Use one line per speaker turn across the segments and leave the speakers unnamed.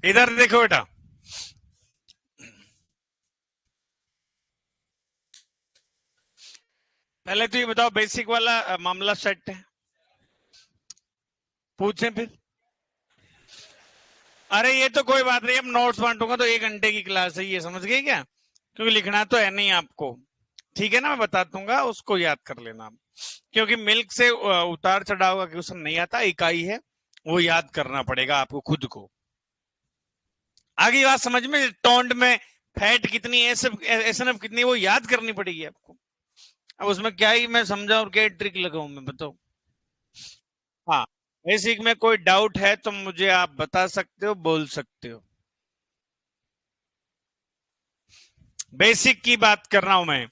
इधर देखो बेटा, पहले तो ये बताओ बेसिक वाला मामला सेट है, पूछें फिर। अरे ये तो कोई बात नहीं, अब नोट्स बांटूंगा तो 1 घंटे की क्लास है, ये समझ गए क्या? क्योंकि लिखना तो है नहीं आपको, ठीक है ना, मैं बता दूंगा, उसको याद कर लेना आप। क्योंकि मिल्क से उतार चढ़ाव का क्वेश्चन नहीं आता, इकाई है, वो याद करना पड़ेगा आपको खुद को। आगे बात समझ में, टोंड में फैट कितनी है, सब एसएनएफ कितनी, वो याद करनी पड़ेगी आपको। अब उसमें क्या ही मैं समझाऊं और क्या ट्रिक लगाऊं मैं, बताओ। हाँ, बेसिक में कोई डाउट है तो मुझे आप बता सकते हो, बोल सकते हो। बेसिक की बात कर रहा हूं मैं।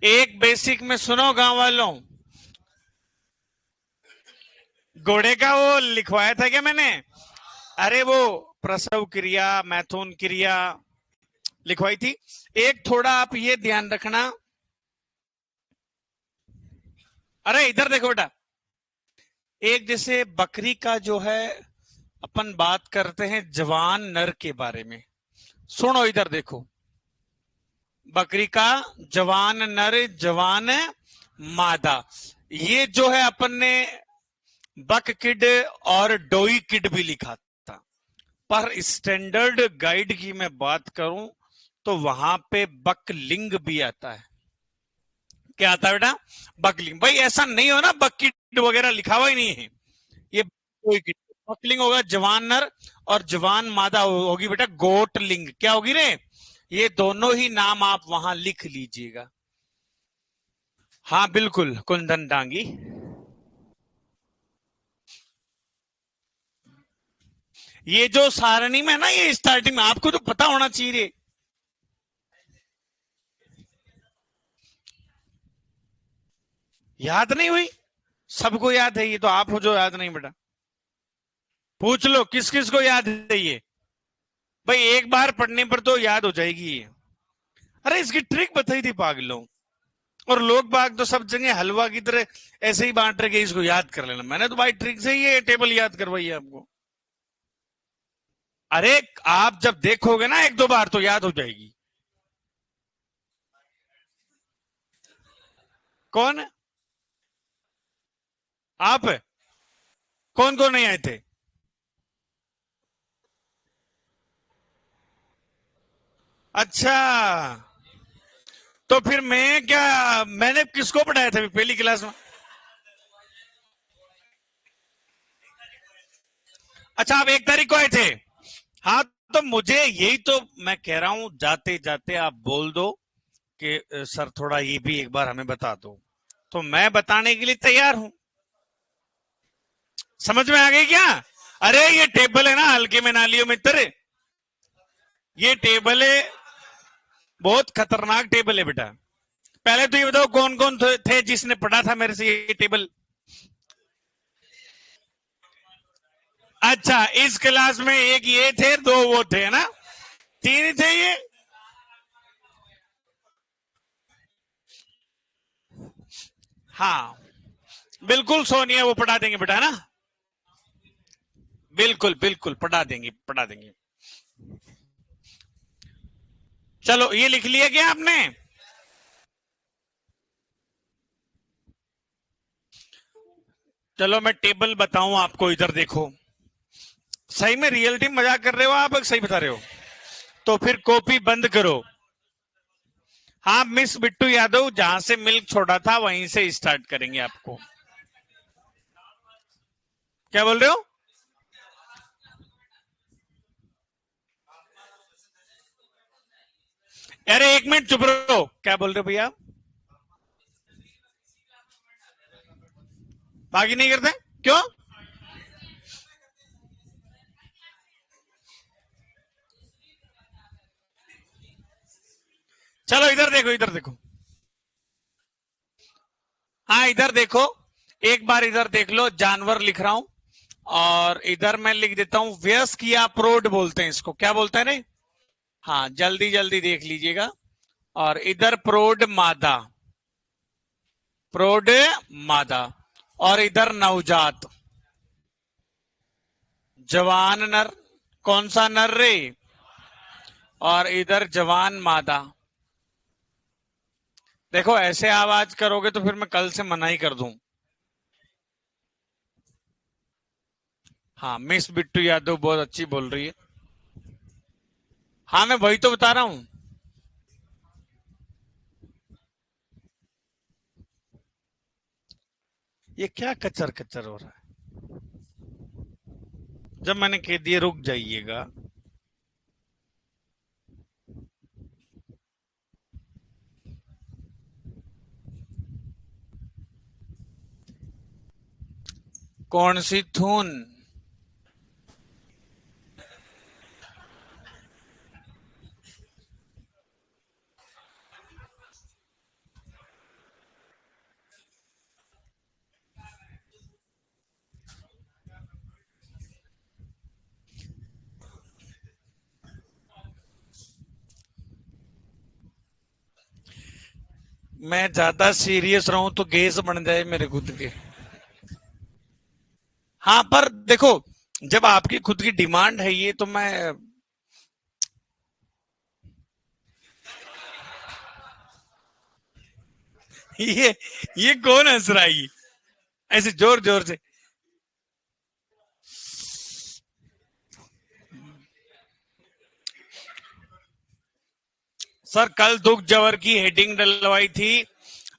एक बेसिक में सुनो गांव वालों, घोड़े का वो लिखवाया था क्या मैंने? अरे वो प्रसव क्रिया, मैथुन क्रिया लिखवाई थी। एक थोड़ा आप ये ध्यान रखना, अरे इधर देखो बेटा, एक जैसे बकरी का जो है, अपन बात करते हैं जवान नर के बारे में, सुनो इधर देखो, बकरी का जवान नर, जवान मादा, ये जो है अपन ने बक किड और डोई किड भी लिखा था। पर स्टैंडर्ड गाइड की मैं बात करूं तो वहां पे बकलिंग भी आता है। क्या आता है बेटा? बकलिंग। भाई ऐसा नहीं हो ना बकिड वगैरह लिखा हुआ ही नहीं है, ये डोई किड। बकलिंग होगा जवान नर, और जवान मादा होगी बेटा गोटलिंग। क्या होगी रे? ये दोनों ही नाम आप वहां लिख लीजिएगा। हाँ बिल्कुल, कुंदन डांगी। ये जो सारणी में है ना, ये स्टार्टिंग में आपको तो पता होना चाहिए। याद नहीं हुई? सबको याद है, ये तो आप हो जो याद नहीं बेटा। पूछ लो किस किस को याद है ये। भाई एक बार पढ़ने पर तो याद हो जाएगी ये। अरे इसकी ट्रिक बताई थी पागलों। और लोग बाग तो सब जगह हलवा की तरह ऐसे ही बांट रहे कि इसको याद कर लेना, मैंने तो भाई ट्रिक से ही ये टेबल याद करवाई है आपको। अरे आप जब देखोगे ना 1-2 बार तो याद हो जाएगी। कौन? आप? कौन कौन नहीं आए थे? अच्छा, तो फिर मैं क्या, मैंने किसको पढ़ाया था पहली क्लास में? अच्छा, आप 1 तारीख को आए थे। हाँ, तो मुझे यही तो मैं कह रहा हूं, जाते जाते आप बोल दो कि सर थोड़ा ये भी एक बार हमें बता दो, तो मैं बताने के लिए तैयार हूं। समझ में आ गई क्या? अरे ये टेबल है ना, हल्के में ना लियो मित्र, ये टेबल है, बहुत खतरनाक टेबल है बेटा। पहले तो ये बताओ कौन कौन थे जिसने पढ़ा था मेरे से ये टेबल? अच्छा, इस क्लास में एक ये थे, 2 वो थे, है ना? 3 ही थे ये। हाँ बिल्कुल सोनिया, वो पढ़ा देंगे बेटा, है ना? बिल्कुल बिल्कुल पढ़ा देंगे, पढ़ा देंगे। चलो ये लिख लिया क्या आपने? चलो मैं टेबल बताऊं आपको, इधर देखो। सही में रियलिटी मजाक कर रहे हो आप, सही बता रहे हो? तो फिर कॉपी बंद करो। हाँ, मिस बिट्टू यादव, जहां से मिल्क छोड़ा था वहीं से स्टार्ट करेंगे आपको। क्या बोल रहे हो? अरे 1 मिनट चुप रहो, क्या बोल रहे हो भैया? बाकी नहीं करते क्यों? चलो इधर देखो, इधर देखो। हाँ इधर देखो, एक बार इधर देख लो, जानवर लिख रहा हूं, और इधर मैं लिख देता हूं वयस्क या प्रोड बोलते हैं इसको, क्या बोलते हैं रे? हाँ जल्दी जल्दी देख लीजिएगा। और इधर प्रोड मादा, प्रोड मादा, और इधर नवजात, जवान नर, कौन सा नर रे, और इधर जवान मादा। देखो ऐसे आवाज करोगे तो फिर मैं कल से मना ही कर दूं। हाँ, मिस बिट्टू यादव बहुत अच्छी बोल रही है। हाँ, मैं वही तो बता रहा हूं। ये क्या कचर कचर हो रहा है? जब मैंने कह दिया रुक जाइएगा। कौन सी थून? मैं ज्यादा सीरियस रहूं तो गैस बन जाए मेरे खुद के। हाँ, पर देखो, जब आपकी खुद की डिमांड है ये, तो मैं। ये ये कौन हंस रहा है ये? ऐसे जोर जोर से। सर, कल दुख जवर की हेडिंग डलवाई थी।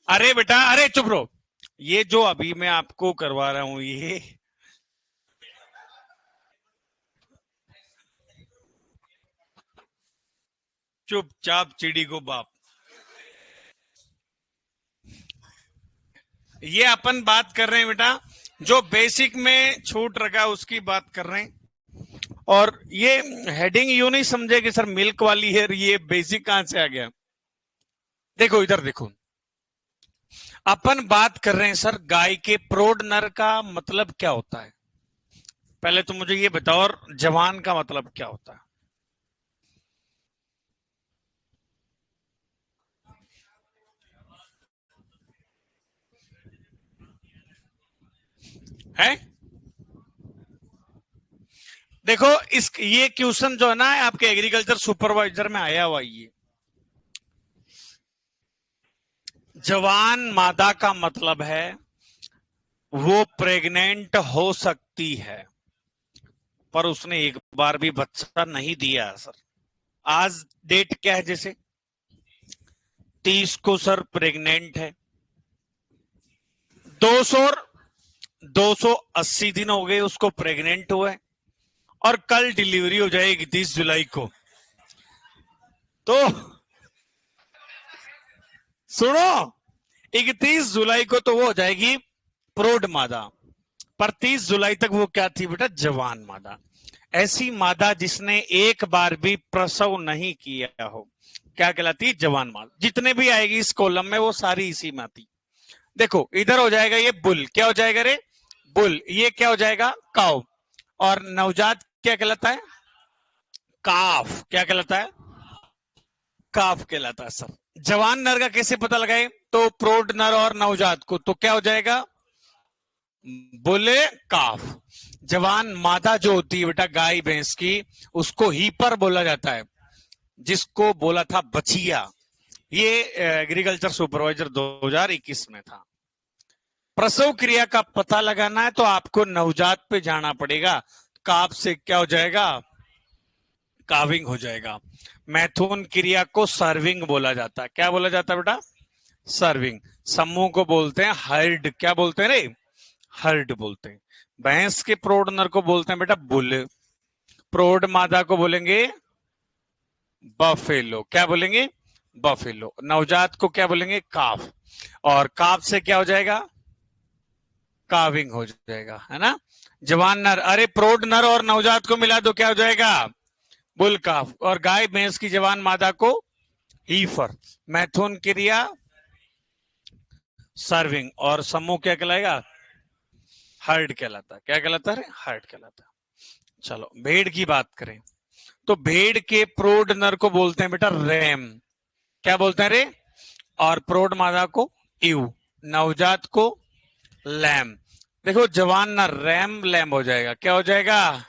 अरे बेटा, अरे चुप रहो। ये जो अभी मैं आपको करवा रहा हूं ये। चुपचाप चिड़ी को बाप। ये अपन बात कर रहे हैं बेटा, जो बेसिक में छूट रखा है उसकी बात कर रहे हैं। और ये हेडिंग यूं नहीं समझे कि सर मिल्क वाली है, ये बेसिक कहां से आ गया। देखो इधर देखो, अपन बात कर रहे हैं सर गाय के प्रोड नर का मतलब क्या होता है। पहले तो मुझे ये बताओ, और जवान का मतलब क्या होता है? देखो, इस ये क्वेश्चन जो है ना, आपके एग्रीकल्चर सुपरवाइजर में आया हुआ ये। जवान मादा का मतलब है वो प्रेग्नेंट हो सकती है, पर उसने एक बार भी बच्चा नहीं दिया सर। आज डेट क्या है? जैसे 30 को सर प्रेग्नेंट है। 200 280 दिन हो गए उसको प्रेग्नेंट हुए, और कल डिलीवरी हो जाएगी 30 जुलाई को। तो सुनो, 31 जुलाई को तो वो हो जाएगी प्रोड मादा, पर 30 जुलाई तक वो क्या थी बेटा? जवान मादा। ऐसी मादा जिसने एक बार भी प्रसव नहीं किया हो, क्या कहलाती? जवान मादा। जितने भी आएगी इस कॉलम में वो सारी इसी में आती। देखो इधर हो जाएगा ये बुल, क्या हो जाएगा रे? बुल। ये क्या हो जाएगा? काउ। और नवजात क्या कहलाता है? काफ। क्या कहलाता है? काफ कहलाता है सर। जवान नर का कैसे पता लगाए? तो प्रोड नर और नवजात को, तो क्या हो जाएगा? बोले काफ। जवान मादा जो होती है बेटा गाय भैंस की, उसको हीपर बोला जाता है, जिसको बोला था बचिया। ये एग्रीकल्चर सुपरवाइजर 2021 में था। प्रसव क्रिया का पता लगाना है तो आपको नवजात पे जाना पड़ेगा। काफ से क्या हो जाएगा? काविंग हो जाएगा। मैथुन क्रिया को सर्विंग बोला जाता है। क्या बोला जाता है बेटा? सर्विंग। समूह को बोलते हैं हर्ड। क्या बोलते हैं रे? हर्ड बोलते हैं। भैंस के प्रौढ़ नर को बोलते हैं बेटा बुल। प्रौढ़ मादा को बोलेंगे बफेलो। क्या बोलेंगे? बफेलो। नवजात को क्या बोलेंगे? काफ। और काफ से क्या हो जाएगा? काविंग हो जाएगा, है ना? जवान नर, अरे प्रौढ़ नर और नवजात को मिला दो, क्या हो जाएगा? बुल काफ। और गाय भैंस की जवान मादा को हीफर। मैथुन क्रिया सर्विंग, और समूह क्या कहलाएगा? हर्ड कहलाता है। क्या कहलाता है? हर्ड कहलाता है। चलो भेड़ की बात करें, तो भेड़ के प्रौढ़ नर को बोलते हैं बेटा रैम। क्या बोलते हैं रे? और प्रौढ़ मादा को ईव। नवजात को लैम। देखो जवान नर रैम लैम हो जाएगा। क्या हो जाएगा?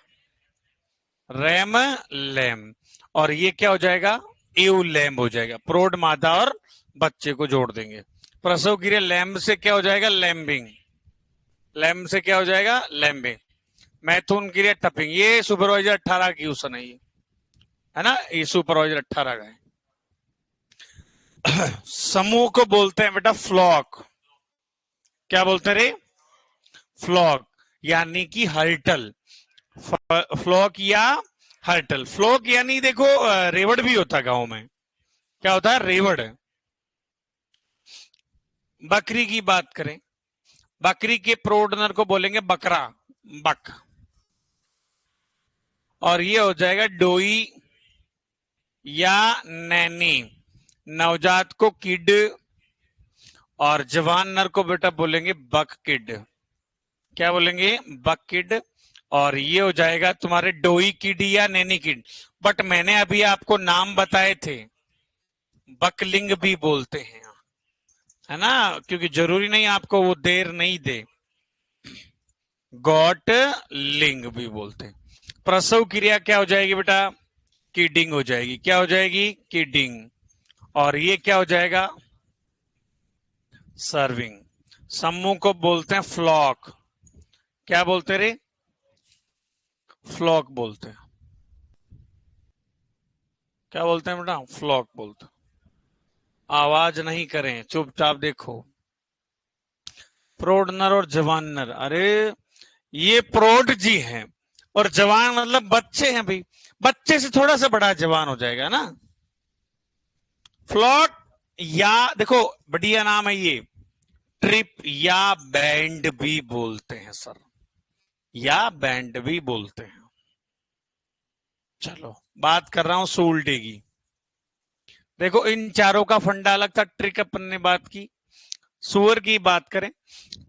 रैम लैम, और ये क्या हो जाएगा, एव लैम हो जाएगा। प्रौढ़ माता और बच्चे को जोड़ देंगे। प्रसव क्रिया लैम्ब से क्या हो जाएगा, लैम्बिंग। लैम्ब से क्या हो जाएगा, लैम्बिंग। मैथुन क्रिया टपिंग। ये सुपरवाइजर 18 की क्वेश्चन है ना, ये सुपरवाइजर 18 का है। समूह को बोलते हैं बेटा फ्लॉक। क्या बोलते रे, फ्लॉक, यानी कि हर्टल। फ्लॉक या हर्टल। फ्लॉक यानी देखो रेवड़ भी होता है गांव में। क्या होता है, रेवड़। बकरी की बात करें, बकरी के प्रोडनर को बोलेंगे बकरा, बक। और ये हो जाएगा डोई या नैनी। नवजात को किड, और जवान नर को बेटा बोलेंगे बक किड। क्या बोलेंगे, बक किड। और ये हो जाएगा तुम्हारे डोई किड या नैनी किड। बट मैंने अभी आपको नाम बताए थे, बकलिंग भी बोलते हैं, है ना, क्योंकि जरूरी नहीं आपको वो देर नहीं दे। गॉट लिंग भी बोलते हैं। प्रसव क्रिया क्या हो जाएगी बेटा, किडिंग हो जाएगी। क्या हो जाएगी, किडिंग। और ये क्या हो जाएगा, सर्विंग। समूह को बोलते हैं फ्लॉक। क्या बोलते रे, फ्लॉक बोलते हैं। क्या बोलते हैं बेटा, फ्लॉक बोलते हैं। आवाज नहीं करें, चुपचाप देखो। प्रौढ़ नर और जवान नर, अरे ये प्रौढ़ जी हैं, और जवान मतलब बच्चे हैं भाई। बच्चे से थोड़ा सा बड़ा जवान हो जाएगा ना। फ्लॉक या देखो बढ़िया नाम है ये, ट्रिप या बैंड भी बोलते हैं सर, या बैंड भी बोलते हैं। चलो बात कर रहा हूं सूल्टे की। देखो इन चारों का फंडा अलग था, ट्रिक अपन ने बात की। सुअर की बात करें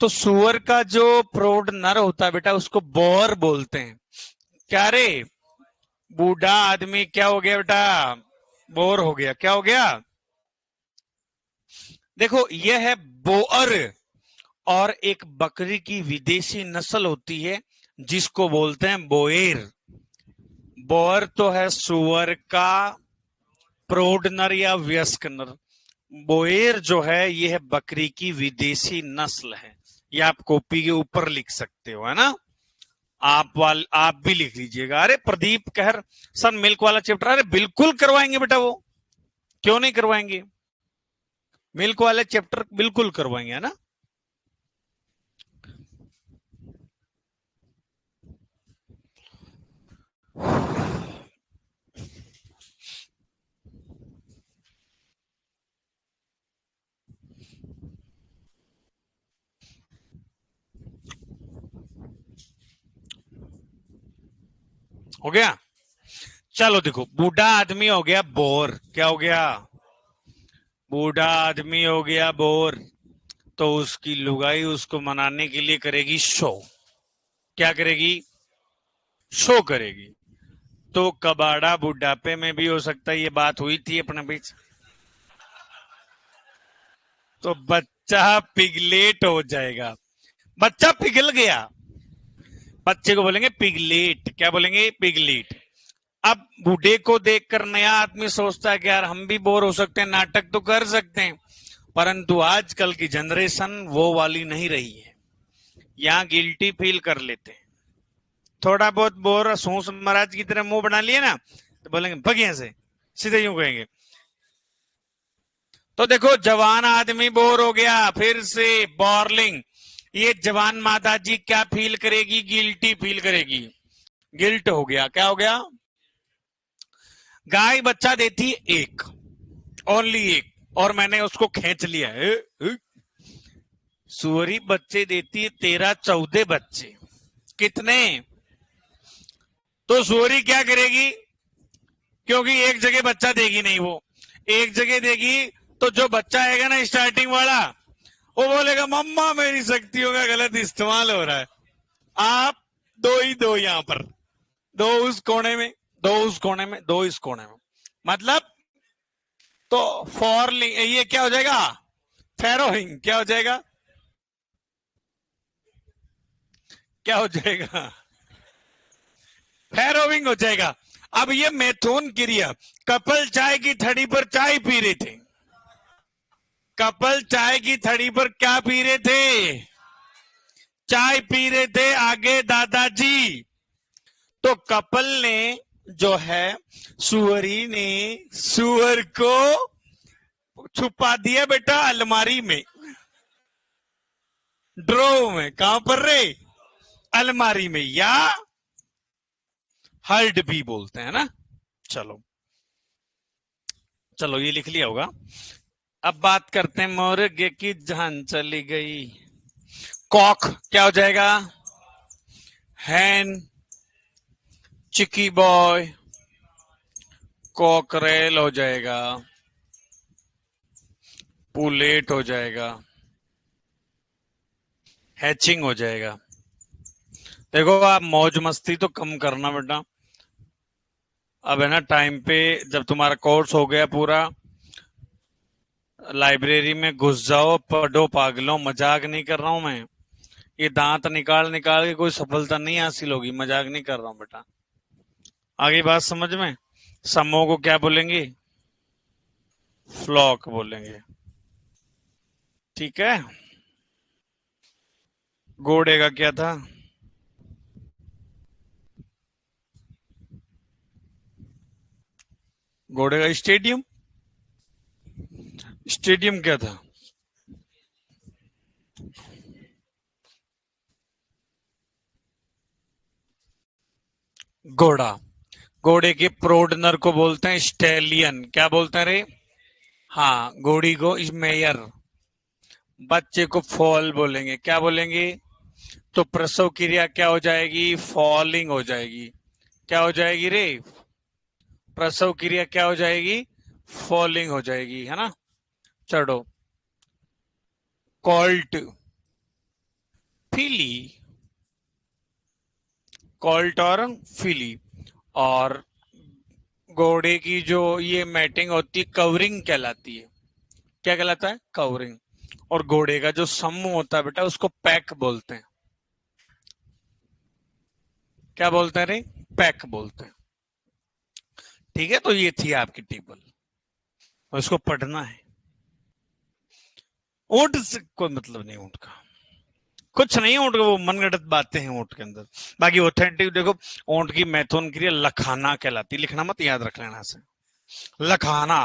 तो सुअर का जो प्रौढ़ नर होता है बेटा, उसको बोर बोलते हैं। क्या रे, बूढ़ा आदमी क्या हो गया बेटा, बोर हो गया। क्या हो गया, देखो यह है बोअर। और एक बकरी की विदेशी नस्ल होती है जिसको बोलते हैं बोएर। बोअर तो है सुअर का प्रौढ़ नर या वयस्क नर। बोएर जो है ये है बकरी की विदेशी नस्ल है। ये आप कॉपी के ऊपर लिख सकते हो, है ना। आप भी लिख लीजिएगा। अरे प्रदीप कहर सर मिल्क वाला चैप्टर, अरे बिल्कुल करवाएंगे बेटा, वो क्यों नहीं करवाएंगे, मिल्क वाले चैप्टर बिल्कुल करवाएंगे, है ना। हो गया। चलो देखो, बूढ़ा आदमी हो गया बोर। क्या हो गया, बूढ़ा आदमी हो गया बोर। तो उसकी लुगाई उसको मनाने के लिए करेगी शो। क्या करेगी, शो करेगी। तो कबाड़ा बुढ़ापे में भी हो सकता है, ये बात हुई थी अपने बीच। तो बच्चा पिगलेट हो जाएगा। बच्चा पिघल गया, बच्चे को बोलेंगे पिगलेट। क्या बोलेंगे, पिगलेट। अब बूढ़े को देखकर नया आदमी सोचता है कि यार हम भी बोर हो सकते हैं, नाटक तो कर सकते हैं। परंतु आजकल की जनरेशन वो वाली नहीं रही है। यहाँ गिल्टी फील कर लेते हैं। थोड़ा बहुत बोर सूस महाराज की तरह मुंह बना लिए ना, तो बोलेंगे भगिया से, सीधे यूं कहेंगे। तो देखो जवान आदमी बोर हो गया, फिर से बॉर्लिंग। ये जवान माता जी क्या फील करेगी, गिल्टी फील करेगी। गिल्ट हो गया। क्या हो गया, गाय बच्चा देती है एक, ओनली एक, और मैंने उसको खींच लिया है। सुअरी बच्चे देती है 13-14 बच्चे। कितने, तो सुअरी क्या करेगी, क्योंकि एक जगह बच्चा देगी नहीं, वो एक जगह देगी। तो जो बच्चा आएगा ना स्टार्टिंग वाला, वो बोलेगा मम्मा मेरी शक्तियों का गलत इस्तेमाल हो रहा है। आप दो ही दो यहां पर, दो उस कोने में, दो उस कोने में, दो इस कोने में, मतलब। तो फॉर ये क्या हो जाएगा, फैरोइंग। क्या हो जाएगा, क्या हो जाएगा, फैरोविंग हो जाएगा। अब ये मैथुन क्रिया, कपल चाय की थड़ी पर चाय पी रहे थे। कपल चाय की थड़ी पर क्या पी रहे थे? चाय पी रहे थे आगे दादाजी। तो कपल ने जो है, सुअरी ने सुअर को छुपा दिया बेटा अलमारी में, ड्रो में। कहां पर रे? अलमारी में, या हर्ड भी बोलते हैं ना। चलो चलो, ये लिख लिया होगा। अब बात करते हैं मुर्गे की जान चली गई। कॉक क्या हो जाएगा? हैन। चिकी बॉय कॉकरेल हो जाएगा। पुलेट हो जाएगा। हैचिंग हो जाएगा। देखो, आप मौज मस्ती तो कम करना बेटा। अब है ना, टाइम पे जब तुम्हारा कोर्स हो गया पूरा, लाइब्रेरी में घुस जाओ, पढ़ो पागलों। मजाक नहीं कर रहा हूं मैं। ये दांत निकाल निकाल के कोई सफलता नहीं हासिल होगी। मजाक नहीं कर रहा हूं बेटा। आगे बात समझ में? समूह को क्या बोलेंगे? फ्लॉक बोलेंगे। ठीक है। घोड़े का क्या था? घोड़े का स्टेडियम। स्टेडियम क्या था? घोड़ा। घोड़े के प्रोडनर को बोलते हैं स्टेलियन। क्या बोलते हैं रे? हाँ, घोड़ी को मेयर। बच्चे को फॉल बोलेंगे। क्या बोलेंगे? तो प्रसव क्रिया क्या हो जाएगी? फॉलिंग हो जाएगी। क्या हो जाएगी रे? प्रसव क्रिया क्या हो जाएगी? फॉलिंग हो जाएगी, है ना। चढ़ो। कॉल्ट। फिली। कॉल्ट और फिली। और घोड़े की जो ये मैटिंग होती है, कवरिंग कहलाती है। क्या कहलाता है? कवरिंग। और घोड़े का जो समूह होता है बेटा, उसको पैक बोलते हैं। क्या बोलते हैं रे? पैक बोलते हैं। ठीक है, तो ये थी आपकी टेबल, और इसको पढ़ना है। ऊंट से कोई मतलब नहीं, ऊंट का कुछ नहीं। ऊंट का वो मनगढ़ंत बातें हैं ऊंट के अंदर। बाकी ऑथेंटिक देखो, ऊंट की मैथुन क्रिया लखाना कहलाती। लिखना मत, याद रख लेना से। लखाना।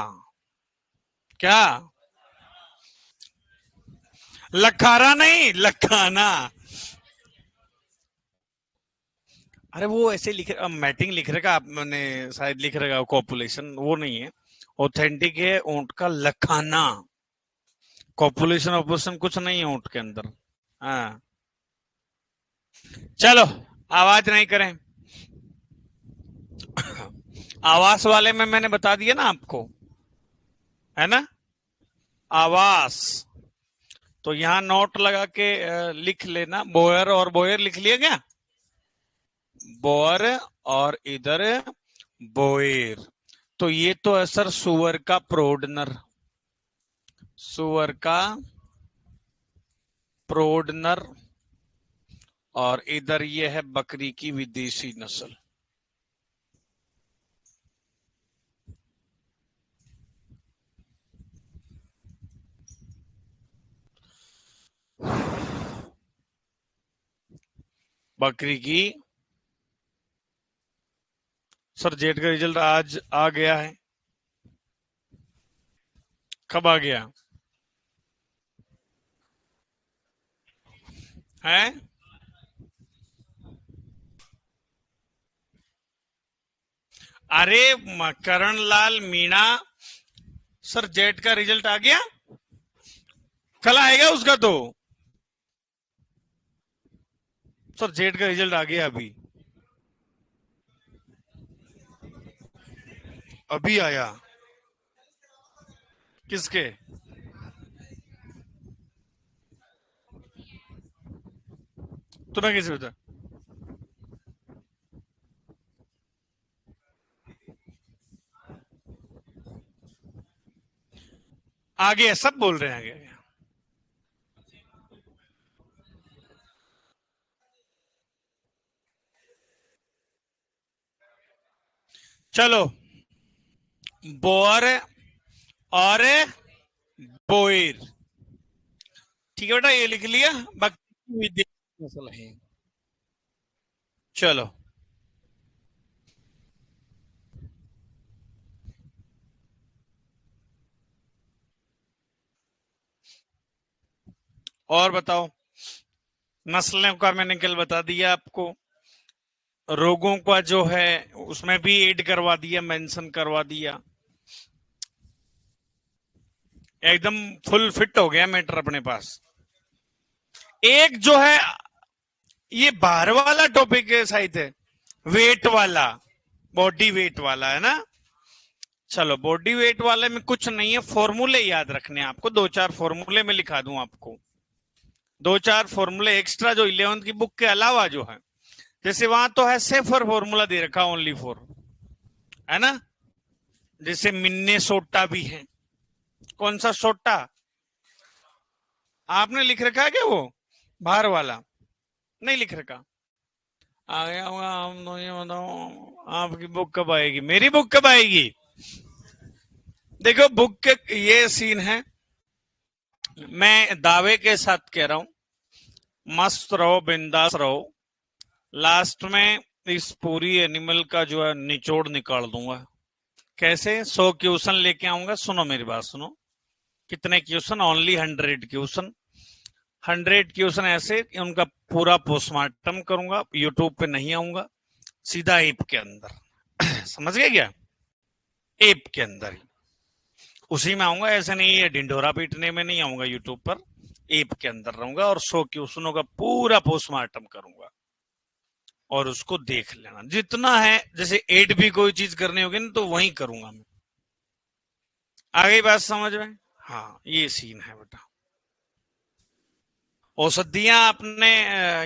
क्या? लखारा नहीं, लखाना। अरे वो ऐसे लिख, मैटिंग लिख रहेगा आपने, शायद लिख रहेगा कॉपुलेशन, वो नहीं है। ऑथेंटिक है ऊंट का लखाना। कॉपुलेशन ऑपरेशन कुछ नहीं है ऊंट के अंदर। हाँ। चलो, आवाज नहीं करें। आवास वाले में मैंने बता दिया ना आपको, है ना। आवास। तो यहां नोट लगा के लिख लेना। बोयर और बोयर लिख लिया क्या? बोर और इधर बोएर। तो ये तो है सर सुअर का प्रोडनर। सुअर का प्रोडनर। और इधर ये है बकरी की विदेशी नस्ल। बकरी की। सर जेट का रिजल्ट आज आ गया है। कब आ गया है? अरे करण लाल मीणा, सर जेट का रिजल्ट आ गया। कल आएगा उसका तो। सर जेट का रिजल्ट आ गया अभी। अभी आया। किसके? तुम्हें किसे बता? आ गया, सब बोल रहे हैं आ गया। चलो, बोर और बोर, ठीक है बेटा, ये लिख लिया। बाकी मसला है। चलो, और बताओ। नस्लों का मैंने कल बता दिया आपको, रोगों का जो है उसमें भी ऐड करवा दिया, मेंशन करवा दिया। एकदम फुल फिट हो गया मैटर अपने पास। एक जो है ये बाहर वाला टॉपिक है शायद है, वेट वाला, बॉडी वेट वाला है ना। चलो, बॉडी वेट वाले में कुछ नहीं है, फॉर्मूले याद रखने हैं आपको। दो चार फॉर्मूले में लिखा दूं आपको, दो चार फॉर्मूले एक्स्ट्रा जो 11th की बुक के अलावा जो है। जैसे वहां तो है सेफर फॉर्मूला दे रखा, ओनली फॉर, है ना। जैसे मिन्ने सोटा भी है। कौन सा सोटा आपने लिख रखा है क्या? वो बाहर वाला नहीं लिख रखा। आ गया होगा। हम तो ये बताओ, आपकी बुक कब आएगी? मेरी बुक कब आएगी? देखो, बुक के ये सीन है, मैं दावे के साथ कह रहा हूं, मस्त रहो, बिंदास रहो। लास्ट में इस पूरी एनिमल का जो है निचोड़ निकाल दूंगा। कैसे? 100 क्वेश्चन लेके आऊंगा। सुनो मेरी बात, सुनो। कितने क्वेश्चन? Only 100 question. 100 क्वेश्चन ऐसे कि उनका पूरा पोस्टमार्टम करूंगा। यूट्यूब पे नहीं आऊंगा, सीधा ऐप के अंदर। समझ गए क्या? ऐप के अंदर ही, उसी में आऊंगा। ऐसे नहीं है ढिंढोरा पीटने में नहीं आऊंगा यूट्यूब पर। ऐप के अंदर रहूंगा और 100 क्वेश्चनों का पूरा पोस्टमार्टम करूंगा और उसको देख लेना जितना है। जैसे एड भी कोई चीज करनी होगी ना तो वही करूंगा मैं। आ गई बात समझ में? हाँ, ये सीन है बेटा। औषधियां आपने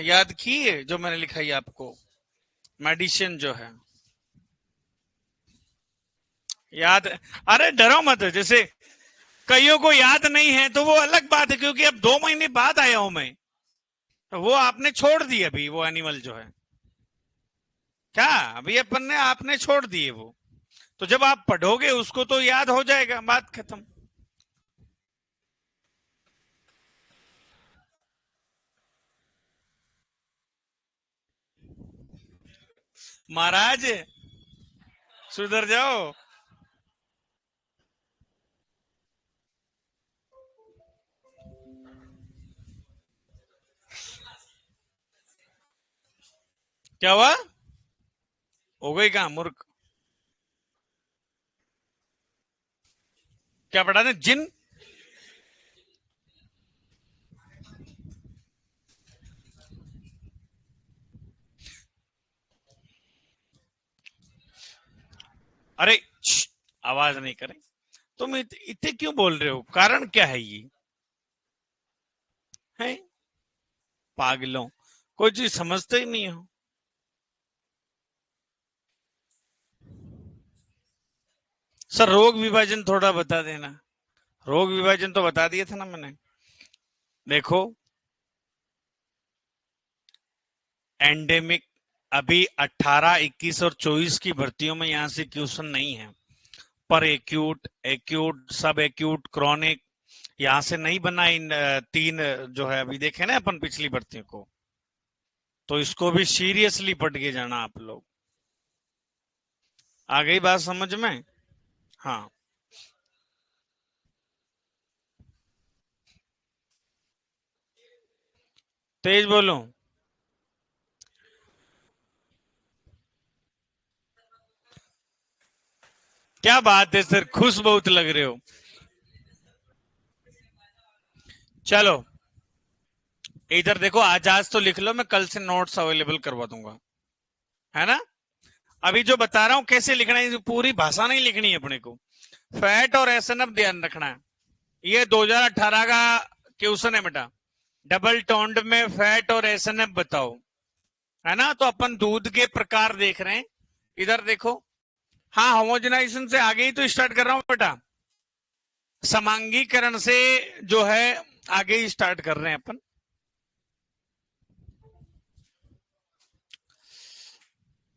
याद की है जो मैंने लिखाई आपको? मेडिसिन जो है याद? अरे डरो मत। जैसे कईयों को याद नहीं है तो वो अलग बात है, क्योंकि अब 2 महीने बाद आया हूं मैं, तो वो आपने छोड़ दी अभी वो एनिमल जो है। क्या? अभी अपन ने आपने छोड़ दिए वो, तो जब आप पढ़ोगे उसको तो याद हो जाएगा, बात खत्म। महाराज, सुधर जाओ। क्या हुआ? हो गई कहा मूर्ख? क्या पढ़ा था? जिन? अरे आवाज नहीं करें। तुम इतने क्यों बोल रहे हो? कारण क्या है ये? है पागलों, कोई चीज समझते ही नहीं हो। सर, रोग विभाजन थोड़ा बता देना। रोग विभाजन तो बता दिया था ना मैंने। देखो, एंडेमिक अभी 18, 21 और 24 की भर्तियों में यहां से क्वेश्चन नहीं है। पर एक्यूट, एक्यूट, सब एक्यूट, क्रॉनिक, यहां से नहीं बना। इन तीन जो है अभी देखे ना अपन पिछली भर्तियों को, तो इसको भी सीरियसली पढ़ के जाना आप लोग। आ गई बात समझ में? हाँ, तेज बोलो। क्या बात है सर, खुश बहुत लग रहे हो। चलो, इधर देखो, आज तो लिख लो, मैं कल से नोट्स अवेलेबल करवा दूंगा, है ना। अभी जो बता रहा हूं कैसे लिखना है, पूरी भाषा नहीं लिखनी है अपने को। फैट और एसएनएफ ध्यान रखना है। ये 2018 का क्वेश्चन है बेटा। डबल टोन्ड में फैट और एसएनएफ बताओ, है ना। तो अपन दूध के प्रकार देख रहे हैं। इधर देखो, हाँ, होमोजेनाइजेशन से आगे ही तो स्टार्ट कर रहा हूं बेटा। समांगीकरण से जो है आगे ही स्टार्ट कर रहे हैं अपन।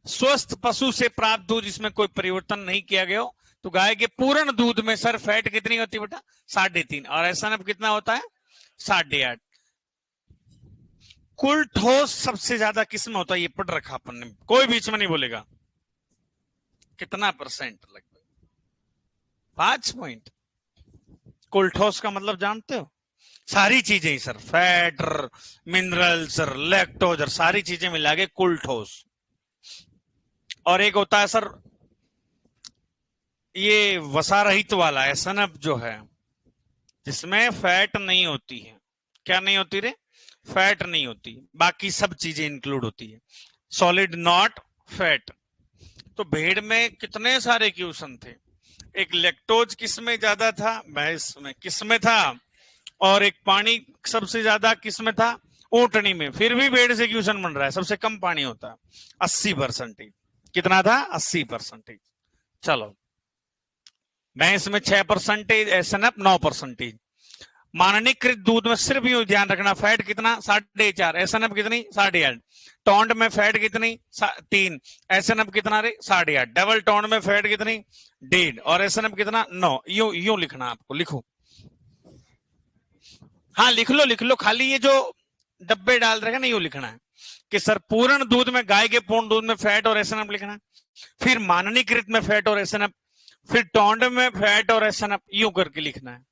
स्वस्थ पशु से प्राप्त दूध जिसमें कोई परिवर्तन नहीं किया गया हो, तो गाय के पूर्ण दूध में सर फैट कितनी होती है बेटा? 3.5। और एसएनएफ कितना होता है? 8.5। कुल ठोस सबसे ज्यादा किसमें होता है? ये पढ़ रखा अपन ने, कोई बीच में नहीं बोलेगा। कितना परसेंट? लगभग 5 पॉइंट। कुल ठोस का मतलब जानते हो? सारी चीजें ही सर, फैट, मिनरल्स, लैक्टोज, सारी चीजें मिला के कुल ठोस। और एक होता है सर ये वसा रहित वाला एसएनएफ जो है, जिसमें फैट नहीं होती है। क्या नहीं होती रे? फैट नहीं होती, बाकी सब चीजें इंक्लूड होती है। Solid not fat. तो भेड़ में कितने सारे क्वेश्चन थे। एक लैक्टोज किसमें ज्यादा था? भैंस में। किसमें था? और एक पानी सबसे ज्यादा किसमें था? ऊंटनी में। फिर भी भेड़ से क्वेश्चन बन रहा है, सबसे कम पानी होता है 80%। कितना था? 80%। चलो, भैंस में 6%, एसएनएफ 9%। माननीकृत दूध में सिर्फ यूं ध्यान रखना, फैट कितना? 4.5। एसएनएफ कितनी? 8.5। टोंड में फैट कितनी? 3। एसएनएफ कितना रे? 8.5। डबल टोंड में फैट कितनी? 1.5। और एसएनएफ कितना? 9। यूं यूं लिखना, आपको लिखो। हाँ लिख लो, लिख लो, खाली ये जो डब्बे डाल रहे हैं ना, यूं लिखना है कि सर पूर्ण दूध में, गाय के पूर्ण दूध में फैट और एसएनएफ लिखना है, फिर माननीकृत में फैट और एसएनएफ, फिर टोंड में फैट और एसएनएफ, यूं करके लिखना है।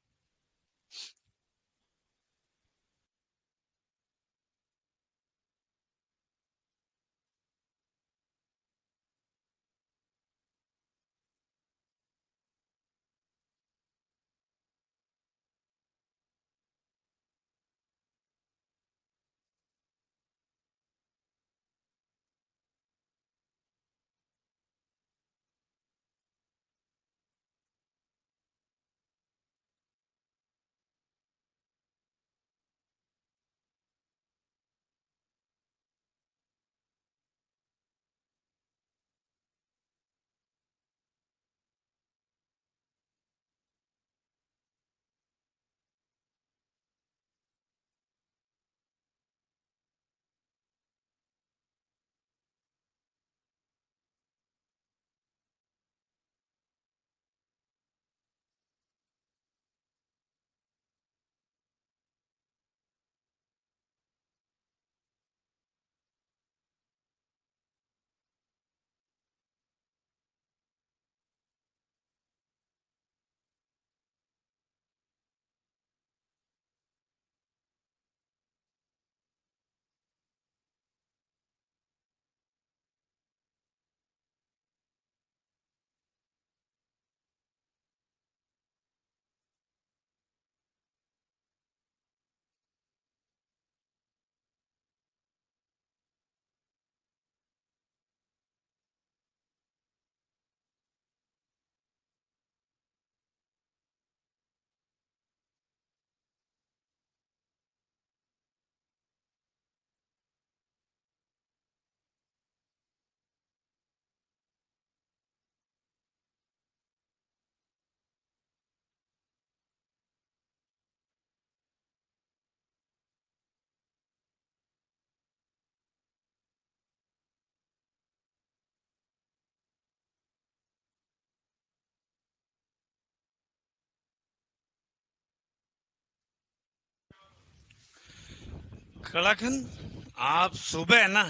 कलाकंद, आप सुबह ना,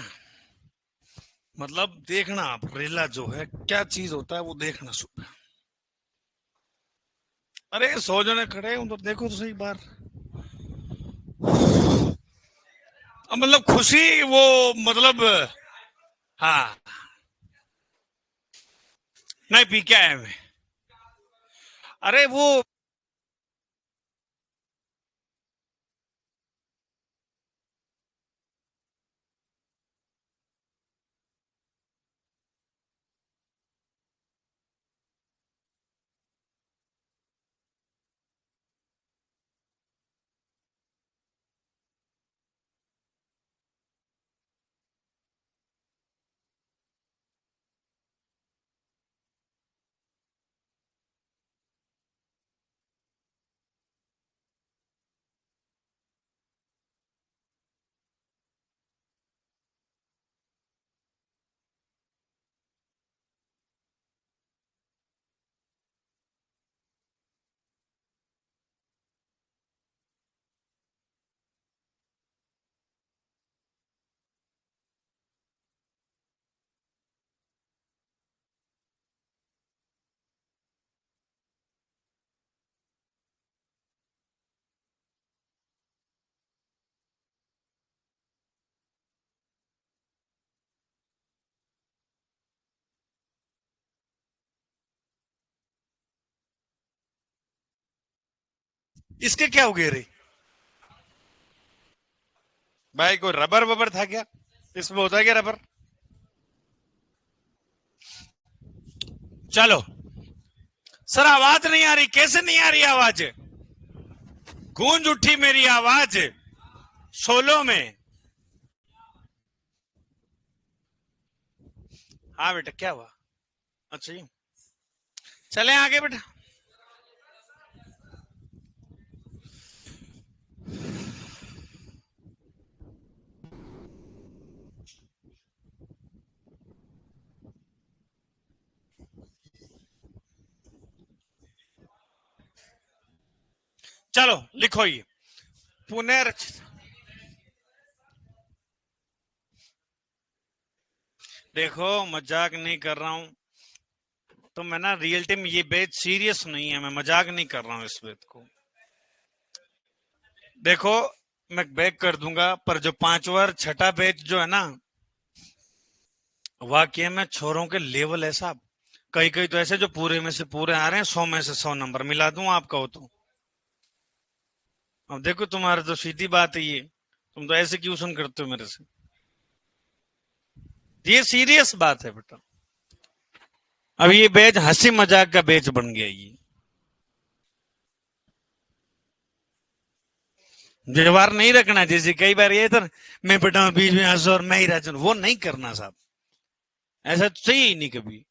मतलब देखना, आप रेला जो है क्या चीज होता है वो देखना सुबह। अरे 100 जने खड़े हैं तो देखो तो सही बार। अब मतलब खुशी वो, मतलब, हाँ। नहीं पी क्या है मैं? अरे वो, इसके क्या हो गए रे भाई? कोई रबर वबर था क्या? इसमें होता है क्या रबर? चलो सर, आवाज नहीं आ रही। कैसे नहीं आ रही आवाज? गूंज उठी मेरी आवाज सोलो में। हाँ बेटा, क्या हुआ? अच्छा जी, चले आगे बेटा। चलो लिखो ये पुनर्रचित। देखो मजाक नहीं कर रहा हूं। तो मैं ना रियल टाइम, ये बैच सीरियस नहीं है, मैं मजाक नहीं कर रहा हूं इस बैच को। देखो मैं बैक कर दूंगा, पर जो पांचवा और छठा बैच जो है ना, वाकई में छोरों के लेवल है साहब। कई कई तो ऐसे जो पूरे में से पूरे आ रहे हैं, 100 में से 100 नंबर मिला दूं आपका हो तो। अब देखो तुम्हारा तो सीधी बात है ये, तुम तो ऐसे क्वेश्चन करते हो मेरे से। ये सीरियस बात है बेटा। अब ये बैच हंसी मजाक का बैच बन गया ये। व्यवहार नहीं रखना, जैसे कई बार ये था ना, मैं बेटा बीच में हंसो और मैं ही राजन, वो नहीं करना साहब। ऐसा तो चाहिए ही नहीं कभी।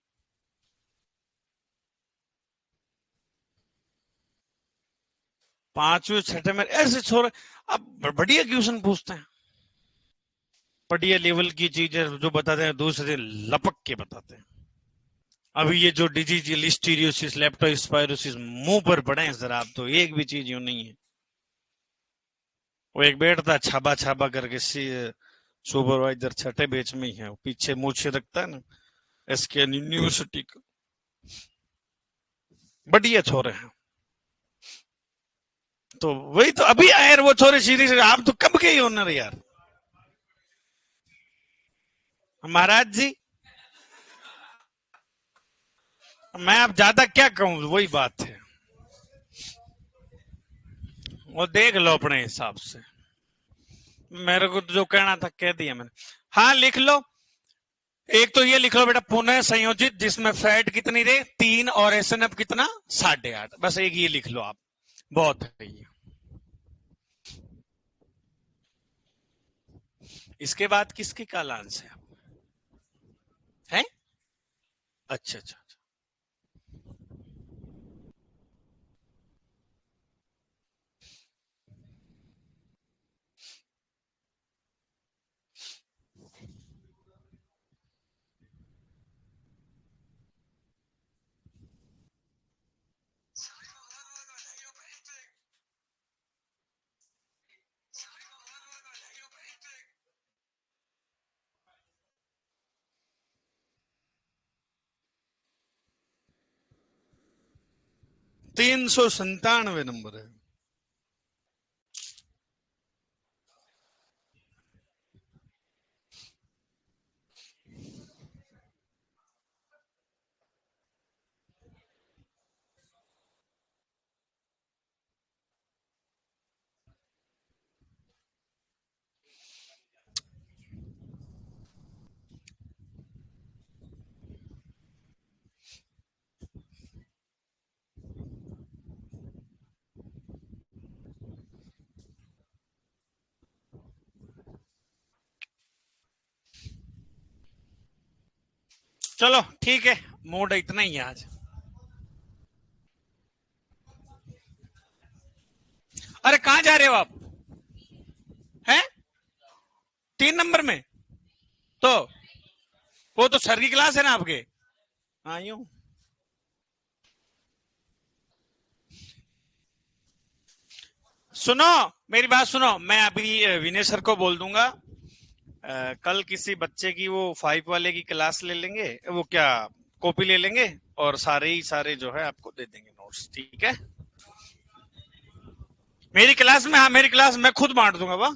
पांचवे छठे में ऐसे छोरे अब बढ़िया क्वेश्चन पूछते हैं, बढ़िया लेवल की चीजें जो बताते हैं, दूसरे लपक के बताते हैं। अभी ये जो डिजीज लिस्टीरियोसिस लेप्टोस्पायरोसिस मुंह पर पड़े हैं सर, आप तो एक भी चीज यूं नहीं है। वो एक बैठता छाबा छाबा करके, सुपरवाइजर छठे बेच में ही है, पीछे मूछे रखता है ना, एसके यूनिवर्सिटी का। बढ़िया छोरे हैं। तो वही तो अभी आए वो छोरे सीरीज, आप तो कब के ओनर यार। महाराज जी, मैं अब ज्यादा क्या कहूं, वही बात है। वो देख लो अपने हिसाब से। मेरे को तो जो कहना था कह दिया मैंने। हाँ लिख लो। एक तो ये लिख लो बेटा, पुनः संयोजित जिसमें फैट कितनी रहे 3 और एसएनएफ कितना 8.5, बस एक ये लिख लो आप, बहुत है ये। इसके बाद किसकी कालांश है? है? अच्छा अच्छा अच्छा। ₹397 नंबर है। चलो ठीक है, मूड इतना ही है आज। अरे कहां जा रहे हो आप? हैं? 3 नंबर में? तो वो तो सर की क्लास है ना आपके। हाँ यूं। सुनो, मेरी बात सुनो, मैं अभी विनय सर को बोल दूंगा, कल किसी बच्चे की वो 5 वाले की क्लास ले लेंगे, वो क्या कॉपी ले लेंगे, और सारे ही सारे जो है आपको दे देंगे नोट्स, ठीक है? मेरी क्लास में, हाँ मेरी क्लास मैं खुद बांट दूंगा वाह।